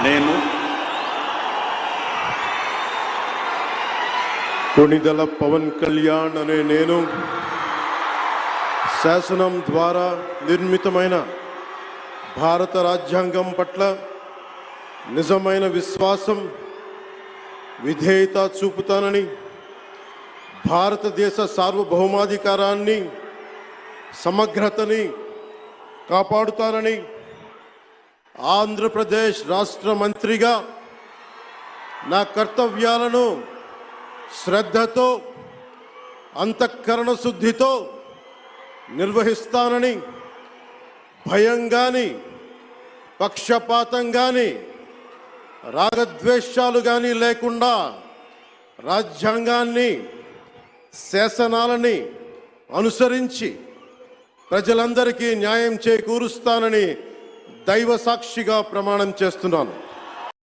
నేను కొణిదెల పవన్ కళ్యాణ్ అనే నేను శాసనం ద్వారా నిర్మితమైన భారత రాజ్యాంగం పట్ల నిజమైన విశ్వాసం విధేయత చూపుతానని, భారతదేశ సార్వభౌమాధికారాన్ని సమగ్రతని కాపాడుతానని, ఆంధ్రప్రదేశ్ రాష్ట్ర మంత్రిగా నా కర్తవ్యాలను శ్రద్ధతో అంతఃకరణ శుద్ధితో నిర్వహిస్తానని, భయం కానీ పక్షపాతం కానీ రాగద్వేషాలు కానీ లేకుండా రాజ్యాంగాన్ని శాసనాలని అనుసరించి ప్రజలందరికీ న్యాయం చేకూరుస్తానని దైవ సాక్షిగా ప్రమాణం చేస్తున్నాను.